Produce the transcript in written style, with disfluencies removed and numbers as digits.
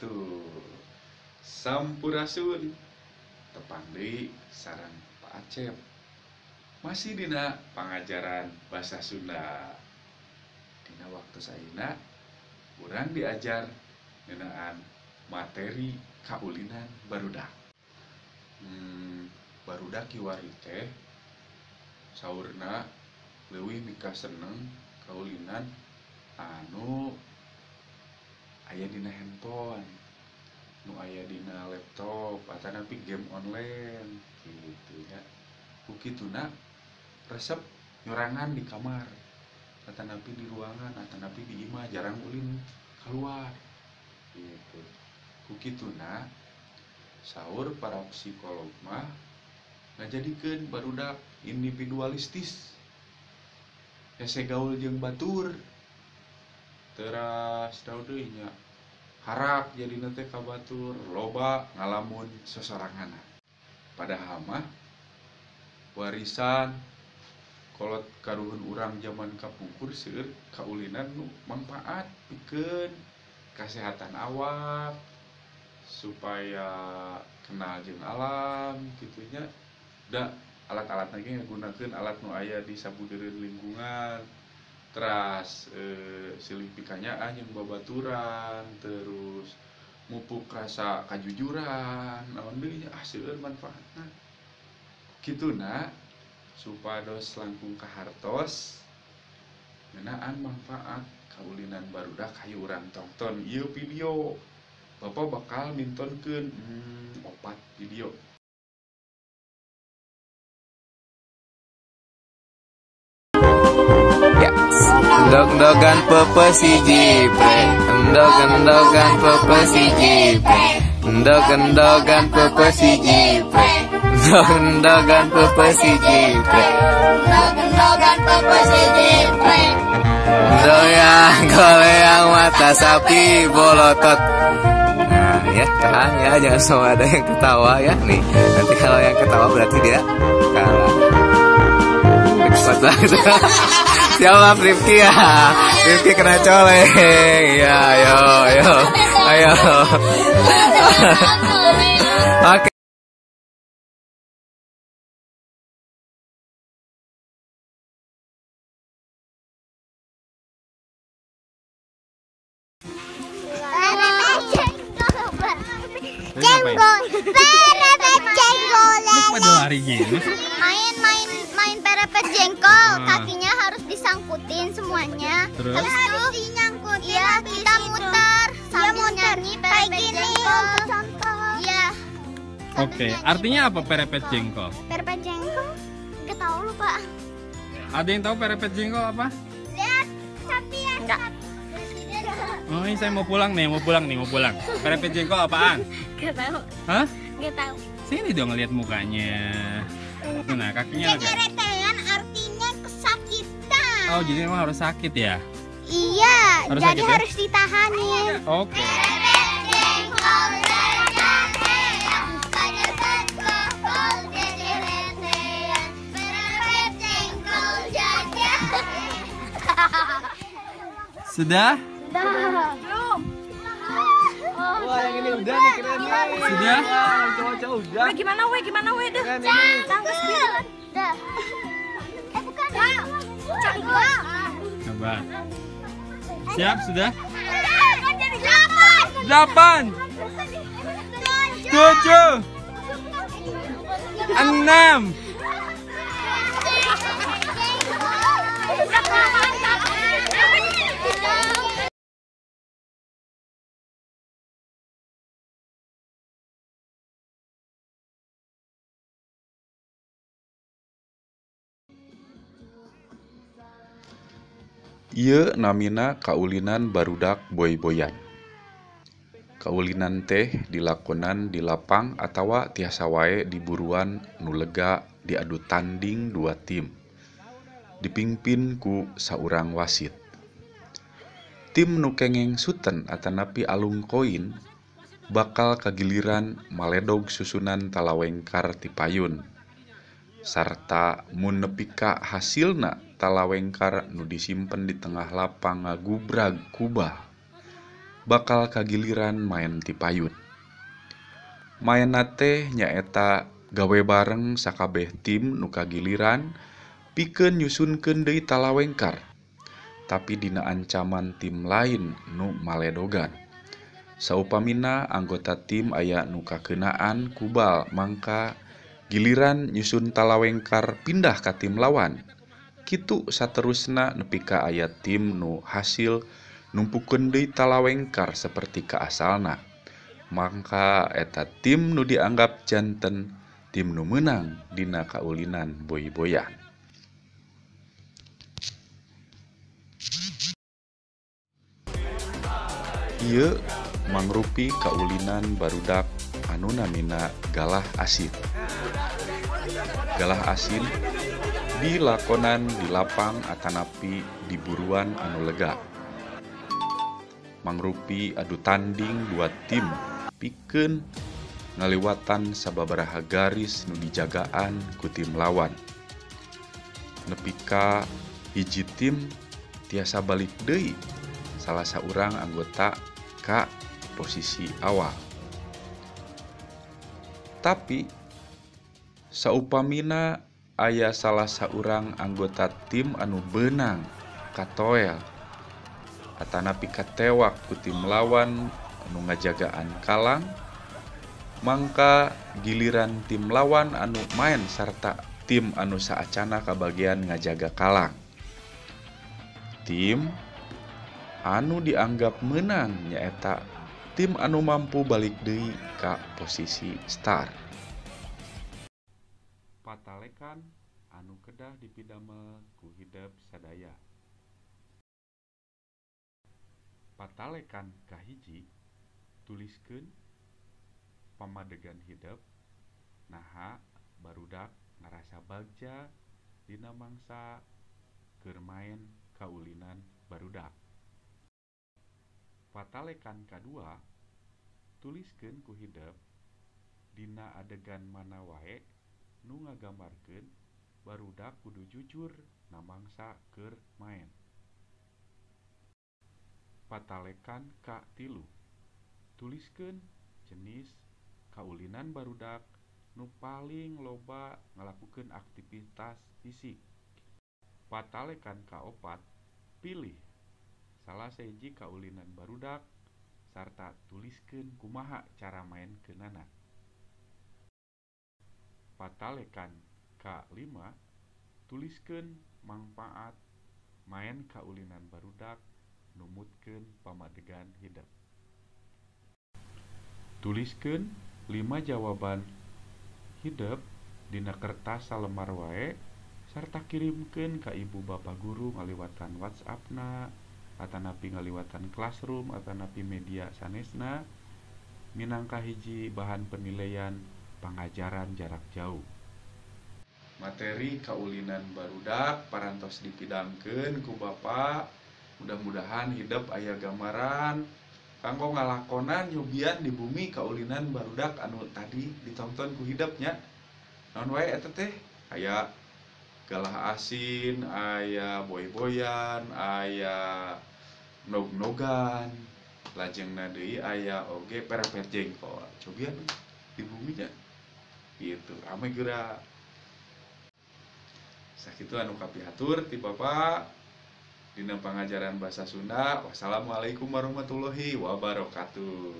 Tuh, Sampurasun tepang deui sareng Pak Acep. Masih dina pangajaran bahasa Sunda. Dina waktu saeuna urang diajar ngeunaan materi kaulinan barudak. Barudak kiwari teh saurna leuwih mika seneng kaulinan anu aya dina handphone, nu aya dina laptop, atanapi game online gitu nya. Kukituna resep nyorangan di kamar, atanapi di ruangan, atanapi di imah jarang ulin keluar gitu. Kukituna saur para psikolog mah ngajadikeun barudak individualistis, hese gaul jeung batur. Teras daun deui nya harap jadi teh ka batur, loba ngalamun sosoranganna. Padahal mah warisan kolot karuhun urang zaman kapungkur seueur kaulinan nu manfaat pikeun kesehatan awak, supaya kenal jeung alam gitunya. Da alat-alatna ge ngagunakeun alat nu aya di sabudeureun lingkungan. Teras silih pikanyaan yang babaturan, terus mupuk rasa kajujuran, naon deui nya seueur manfaatna. Kituna supados langkung kahartos ngeunaan manfaat kaulinan barudak hayu urang tonton ieu video. Bapak bakal mintonkeun 4 video. Endog-endogan pepes si jiprek, endog-endogan pepes si jiprek, endog-endogan pepes si jiprek, endog-endogan pepes si jiprek, endog-endogan pepes si jiprek. Goyang-goyang mata sapi bolotot. Nah ya, tahan ya, jangan semua ada yang ketawa ya nih. Nanti kalau yang ketawa berarti dia kalah. Cepat banget. Siapa Rifki ya? Rifki kena coleng. Ya, ayo. Oke. Pada lari gini. Main perepet jengkol, kakinya harus disangkutin semuanya. Terus? Habis itu dinyangkut. Iya, kita muter sambil nyanyi perepet jengkol. Iya. Oke, artinya apa perepet jengkol? Perepet jengkol? Gak tahu lupa. Ada yang tahu perepet jengkol apa? Lihat, sapi ya. Enggak. Oh, ini saya mau pulang. Perepet jengkol apaan? Gak tahu. Hah? Gak tahu. Sini dong lihat mukanya. Nah, kakinya agak. Keretean artinya kesakitan. Oh, jadi emang harus sakit ya? Iya, Harus jadi sakit ya? harus ditahanin. Oke. Sudah? Wah, yang ini udah nih, keren nih. Sudah? Cowok-cowok udah. Gimana we dah. Keren ini. Tangkes dah. Bukan. Cari gua. Coba. Siap, sudah? Kan jadi 8. 8 7 6. Ieu namina kaulinan barudak boy-boyan. Kaulinan teh dilakonan di lapang atawa tiasa wae di buruan nu lega diadu tanding 2 tim. Dipingpin ku saurang wasit. Tim nu kengeng suten atanapi alung koin bakal kagiliran maledog susunan talawengkar ti payun. Sarta mun nepi ka hasilna talawengkar nu disimpen di tengah lapang ngagubrag kubah. bakal kagiliran main ti payun. Main teh nyaeta gawe bareng sakabeh tim nu kagiliran pikeun nyusunkeun deui talawengkar. Tapi dina ancaman tim lain nu maledogan. Saupamina anggota tim aya nu kakeunaan kubal mangka giliran nyusun talawengkar pindah ka tim lawan. Kitu saterusna nepi ka aya tim nu hasil numpukeun deui talawengkar saperti ka asalna. Mangka eta tim nu dianggap janten tim nu menang dina kaulinan boy-boyan. Ieu mangrupi kaulinan barudak anu namina galah asin. Galah asin dilakonan di lapang atanapi di buruan anu lega. Mangrupi adu tanding dua tim pikeun ngaliwatan sababaraha garis nu dijagaan ku tim lawan. Nepi ka hiji tim tiasa balik deui salah saurang anggota ka posisi awal. Tapi saupamina aya salah saurang anggota tim anu beunang katoel atanapi katewak ku tim lawan anu ngajagaan kalang, mangka giliran tim lawan anu main sarta tim anu saacana kabagian ngajaga kalang. Tim anu dianggap menang nyaeta tim anu mampu balik deui ka posisi start. Patalekan anu kedah dipidamel ku hidep sadaya. Patalekan kahiji tuliskeun pamadegan hidep naha barudak ngarasa bagja dina mangsa keur main kaulinan barudak. Patalekan kadua tuliskeun ku hidep dina adegan mana wae nu ngagambarkeun barudak kudu jujur na mangsa keur main. Patalekan ka tilu tuliskeun jenis kaulinan barudak nu paling loba ngalakukeun aktivitas fisik. Patalekan ka opat pilih salah sahiji kaulinan barudak sarta tuliskeun kumaha cara main keunana. Patalekan ka lima tuliskeun mangpaat main kaulinan barudak numutkeun pamadegan hidep. Tuliskeun 5 jawaban hidep dina kertas salemar wae sarta kirimkeun ka ibu bapa guru ngaliwatan WhatsApp-na atanapi ngaliwatan classroom atanapi media sanesna minangka hiji bahan penilaian pangajaran jarak jauh. Materi kaulinan barudak parantos dipidangkeun ku Bapak. Mudah-mudahan hidep aya gambaran kanggo ngalakonan nyobian di bumi kaulinan barudak anu tadi ditonton ku hidepnya. Naon wae eta teh? Aya galah asin, aya boy-boyan, aya nog-nogan, lajengna deui aya oge perepet jengkol. Cobian di bumi nya. Gitu, ame geura. Sakitu anu kapihatur ti Bapak dina pangajaran bahasa Sunda. Wassalamualaikum warahmatullahi wabarakatuh.